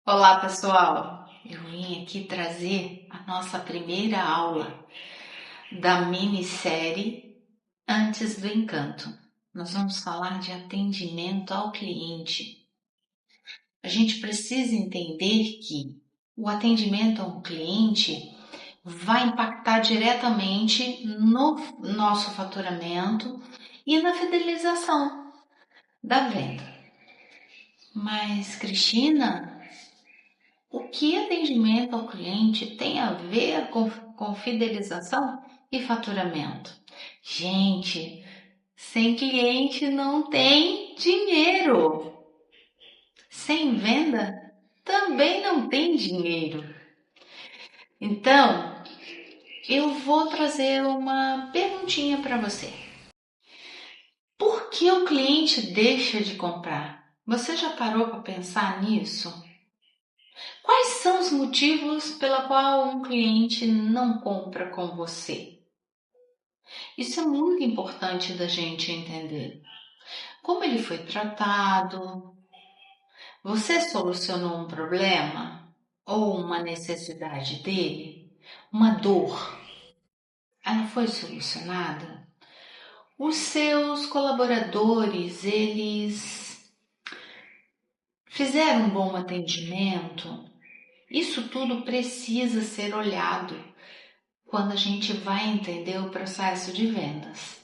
Olá, pessoal! Eu vim aqui trazer a nossa primeira aula da minissérie Antes do Encanto. Nós vamos falar de atendimento ao cliente. A gente precisa entender que o atendimento ao cliente vai impactar diretamente no nosso faturamento e na fidelização da venda. Mas, Cristina, o que atendimento ao cliente tem a ver com fidelização e faturamento? Gente, sem cliente não tem dinheiro. Sem venda também não tem dinheiro. Então, eu vou trazer uma perguntinha para você. Por que o cliente deixa de comprar? Você já parou para pensar nisso? Quais são os motivos pela qual um cliente não compra com você? Isso é muito importante da gente entender. Como ele foi tratado? Você solucionou um problema ou uma necessidade dele? Uma dor? Ela foi solucionada? Os seus colaboradores, eles fizeram um bom atendimento? Isso tudo precisa ser olhado quando a gente vai entender o processo de vendas.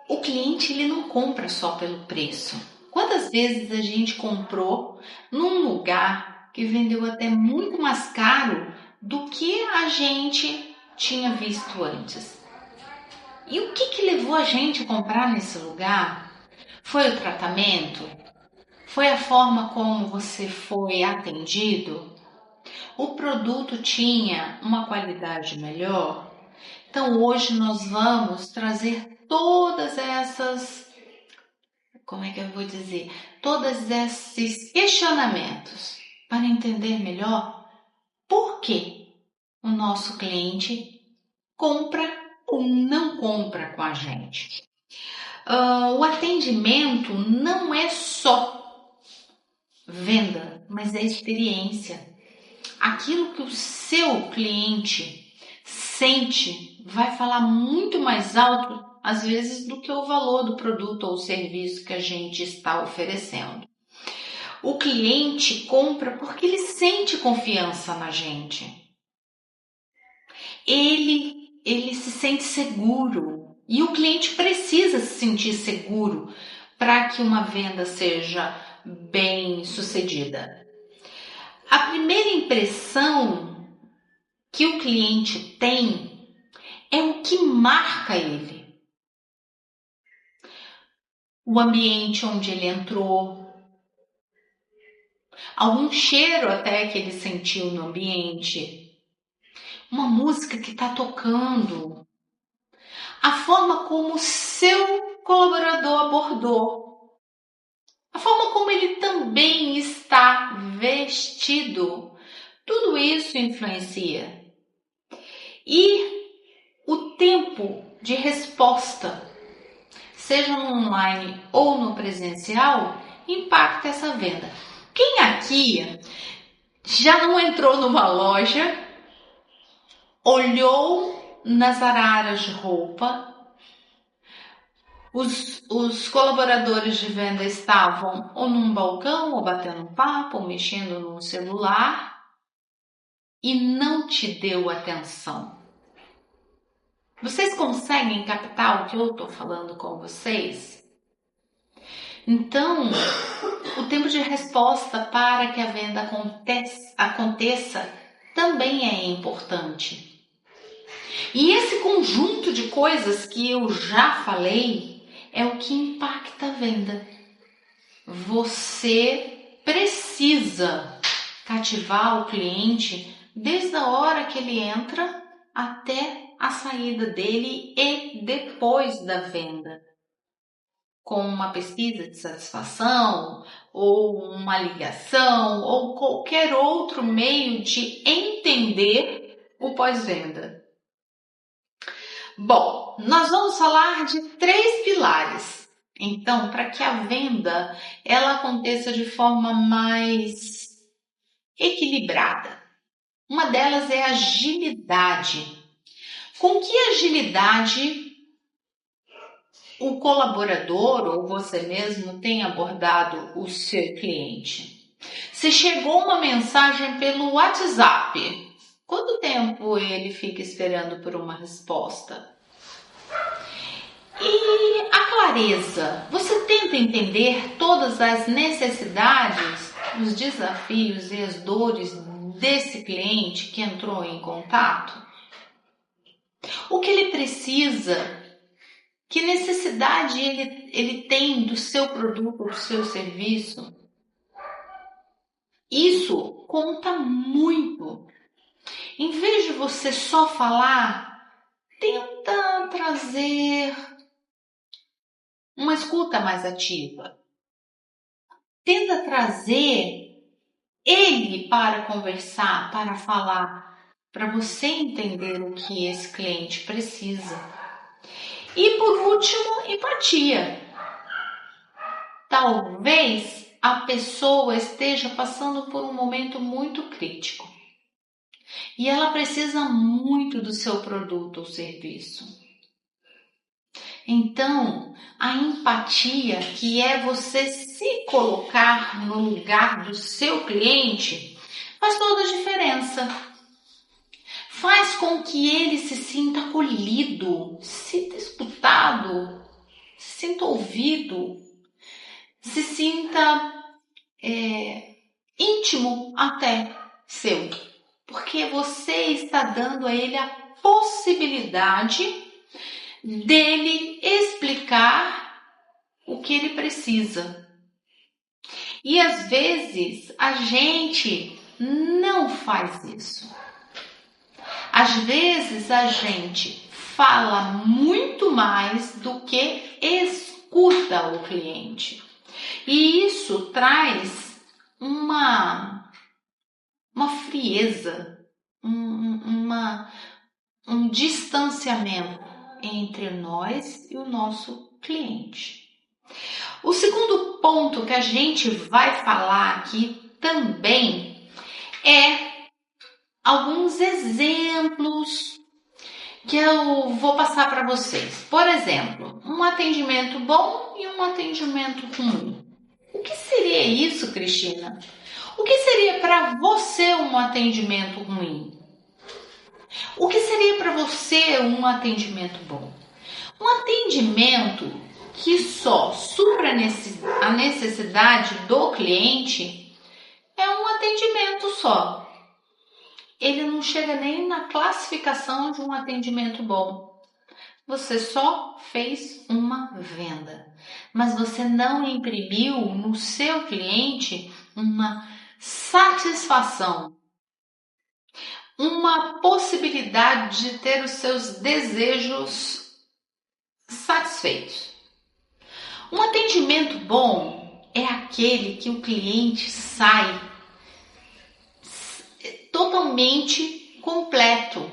O cliente ele não compra só pelo preço. Quantas vezes a gente comprou num lugar que vendeu até muito mais caro do que a gente tinha visto antes? E o que levou a gente a comprar nesse lugar? Foi o tratamento? Foi a forma como você foi atendido? O produto tinha uma qualidade melhor? Então hoje nós vamos trazer todas essas, como é que eu vou dizer? Todos esses questionamentos para entender melhor por que o nosso cliente compra ou não compra com a gente. O atendimento não é só venda, mas é experiência. Aquilo que o seu cliente sente vai falar muito mais alto, às vezes, do que o valor do produto ou serviço que a gente está oferecendo. O cliente compra porque ele sente confiança na gente. Ele se sente seguro. E o cliente precisa se sentir seguro para que uma venda seja bem sucedida. A primeira impressão que o cliente tem é o que marca ele. O ambiente onde ele entrou, algum cheiro até que ele sentiu no ambiente, uma música que está tocando, a forma como o seu colaborador abordou, a forma como ele também está vestido, tudo isso influencia. E o tempo de resposta, seja no online ou no presencial, impacta essa venda. Quem aqui já não entrou numa loja, olhou nas araras de roupa, os colaboradores de venda estavam ou num balcão, ou batendo um papo, ou mexendo no celular e não te deu atenção? Vocês conseguem captar o que eu estou falando com vocês? Então, o tempo de resposta para que a venda aconteça também é importante. E esse conjunto de coisas que eu já falei é o que impacta a venda. Você precisa cativar o cliente desde a hora que ele entra até a saída dele e depois da venda, com uma pesquisa de satisfação, ou uma ligação, ou qualquer outro meio de entender o pós-venda. Bom, nós vamos falar de 3 pilares. Então, para que a venda ela aconteça de forma mais equilibrada, uma delas é a agilidade. Com que agilidade o colaborador ou você mesmo tem abordado o seu cliente? Se chegou uma mensagem pelo WhatsApp, quanto tempo ele fica esperando por uma resposta? E a clareza, você tenta entender todas as necessidades, os desafios e as dores desse cliente que entrou em contato? O que ele precisa? Que necessidade ele tem do seu produto, do seu serviço? Isso conta muito. Em vez de você só falar, tenta trazer uma escuta mais ativa. Tenta trazer ele para conversar, para falar, para você entender o que esse cliente precisa. E por último, empatia. Talvez a pessoa esteja passando por um momento muito crítico e ela precisa muito do seu produto ou serviço. Então, a empatia, que é você se colocar no lugar do seu cliente, faz toda a diferença. Faz com que ele se sinta acolhido, se sinta escutado, se sinta ouvido, se sinta íntimo até seu. Porque você está dando a ele a possibilidade dele explicar o que ele precisa. E às vezes a gente não faz isso. Às vezes a gente fala muito mais do que escuta o cliente. E isso traz uma frieza, um distanciamento entre nós e o nosso cliente. O segundo ponto que a gente vai falar aqui também é alguns exemplos que eu vou passar para vocês. Por exemplo, um atendimento bom e um atendimento ruim. O que seria isso, Cristina? O que seria para você um atendimento ruim? O que seria para você um atendimento bom? Um atendimento que só supra a necessidade do cliente é um atendimento só. Ele não chega nem na classificação de um atendimento bom. Você só fez uma venda, mas você não imprimiu no seu cliente uma satisfação, uma possibilidade de ter os seus desejos satisfeitos. Um atendimento bom é aquele que o cliente sai totalmente completo.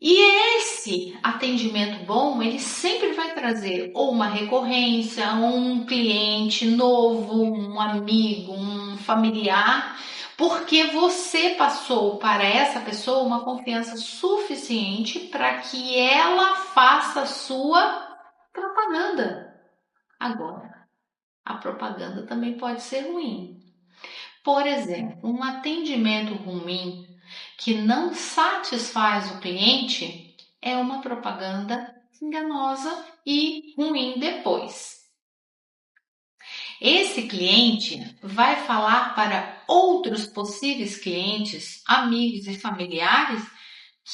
E esse atendimento bom, ele sempre vai trazer ou uma recorrência, ou um cliente novo, um amigo, um familiar, porque você passou para essa pessoa uma confiança suficiente para que ela faça a sua propaganda. Agora, a propaganda também pode ser ruim. Por exemplo, um atendimento ruim que não satisfaz o cliente é uma propaganda enganosa e ruim depois. Esse cliente vai falar para outros possíveis clientes, amigos e familiares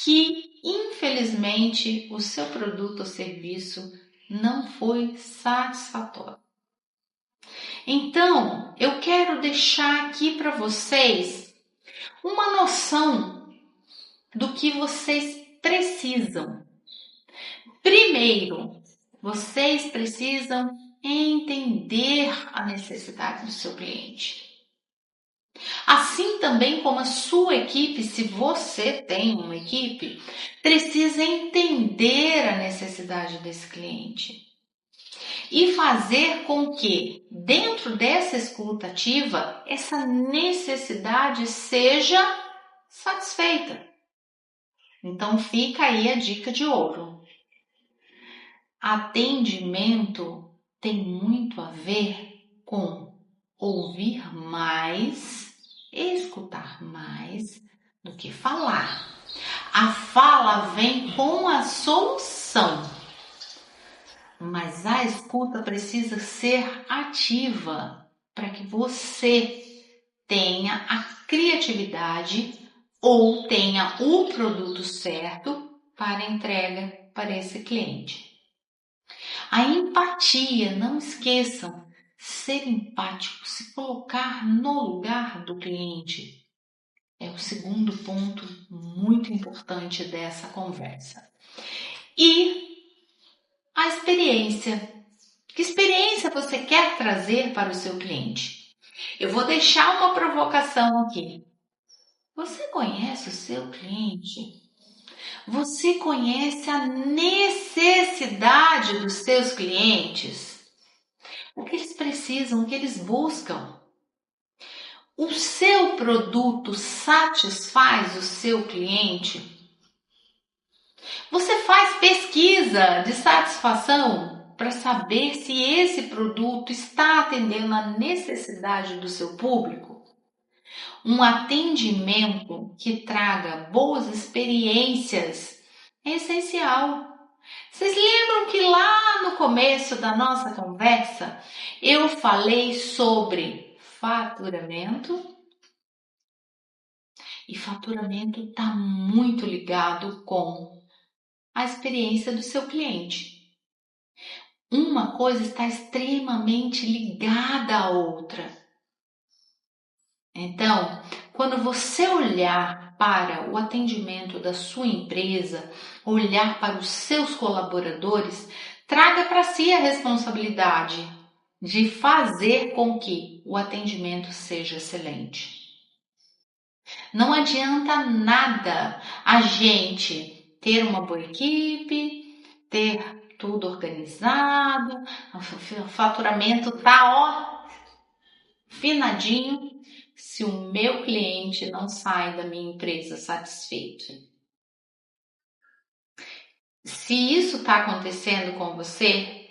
que, infelizmente, o seu produto ou serviço não foi satisfatório. Então, eu quero deixar aqui para vocês uma noção do que vocês precisam. Primeiro, vocês precisam entender a necessidade do seu cliente. Assim também como a sua equipe, se você tem uma equipe, precisa entender a necessidade desse cliente. e fazer com que, dentro dessa escuta ativa, essa necessidade seja satisfeita. Então fica aí a dica de ouro. Atendimento tem muito a ver com ouvir mais, escutar mais do que falar. A fala vem com a solução, mas a escuta precisa ser ativa para que você tenha a criatividade ou tenha o produto certo para entrega para esse cliente. A empatia, não esqueçam, ser empático, se colocar no lugar do cliente é o segundo ponto muito importante dessa conversa. E a experiência. Que experiência você quer trazer para o seu cliente? Eu vou deixar uma provocação aqui. Você conhece o seu cliente? Você conhece a necessidade dos seus clientes? O que eles precisam, o que eles buscam? O seu produto satisfaz o seu cliente? Você faz pesquisa de satisfação para saber se esse produto está atendendo a necessidade do seu público? Um atendimento que traga boas experiências é essencial. Vocês lembram que lá no começo da nossa conversa eu falei sobre faturamento? E faturamento está muito ligado com a experiência do seu cliente. Uma coisa está extremamente ligada à outra. Então, quando você olhar para o atendimento da sua empresa, olhar para os seus colaboradores, traga para si a responsabilidade de fazer com que o atendimento seja excelente. Não adianta nada a gente ter uma boa equipe, ter tudo organizado, o faturamento tá finadinho, se o meu cliente não sai da minha empresa satisfeito. Se isso está acontecendo com você,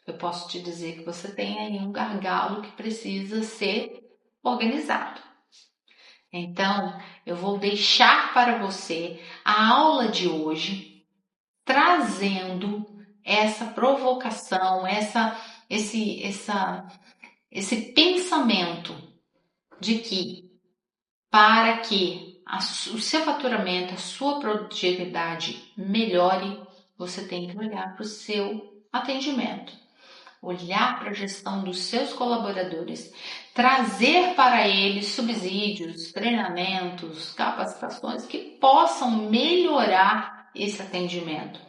eu posso te dizer que você tem aí um gargalo que precisa ser organizado. Então, eu vou deixar para você a aula de hoje trazendo essa provocação, esse pensamento de que para que o seu faturamento, a sua produtividade melhore, você tem que olhar para o seu atendimento, olhar para a gestão dos seus colaboradores, trazer para eles subsídios, treinamentos, capacitações que possam melhorar esse atendimento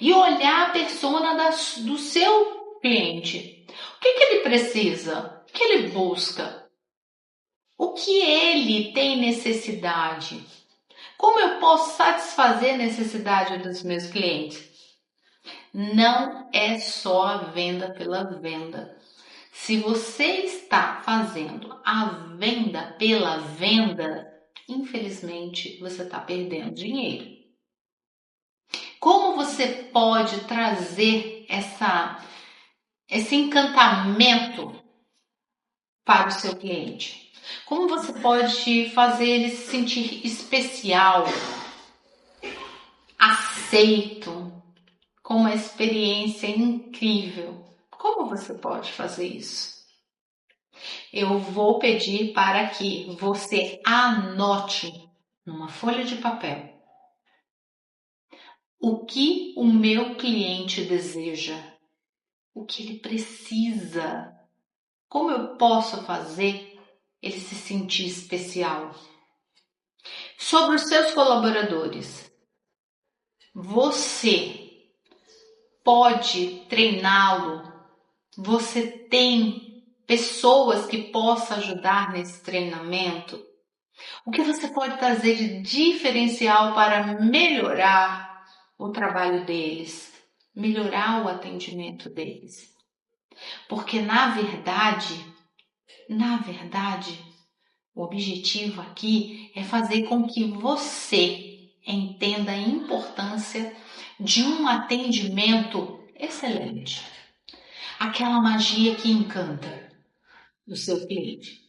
e olhar a persona do seu cliente. O que ele precisa? O que ele busca? O que ele tem necessidade? Como eu posso satisfazer a necessidade dos meus clientes? Não é só a venda pela venda. Se você está fazendo a venda pela venda, infelizmente você está perdendo dinheiro. Como você pode trazer esse encantamento para o seu cliente? Como você pode fazer ele se sentir especial, aceito, com uma experiência incrível? Como você pode fazer isso? Eu vou pedir para que você anote numa folha de papel o que o meu cliente deseja, o que ele precisa, como eu posso fazer ele se sentir especial. Sobre os seus colaboradores, você pode treiná-lo, você tem pessoas que possam ajudar nesse treinamento. O que você pode trazer de diferencial para melhorar o trabalho deles, melhorar o atendimento deles? Porque na verdade, o objetivo aqui é fazer com que você entenda a importância de um atendimento excelente. Aquela magia que encanta o seu cliente.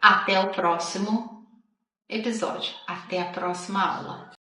Até o próximo episódio. Até a próxima aula.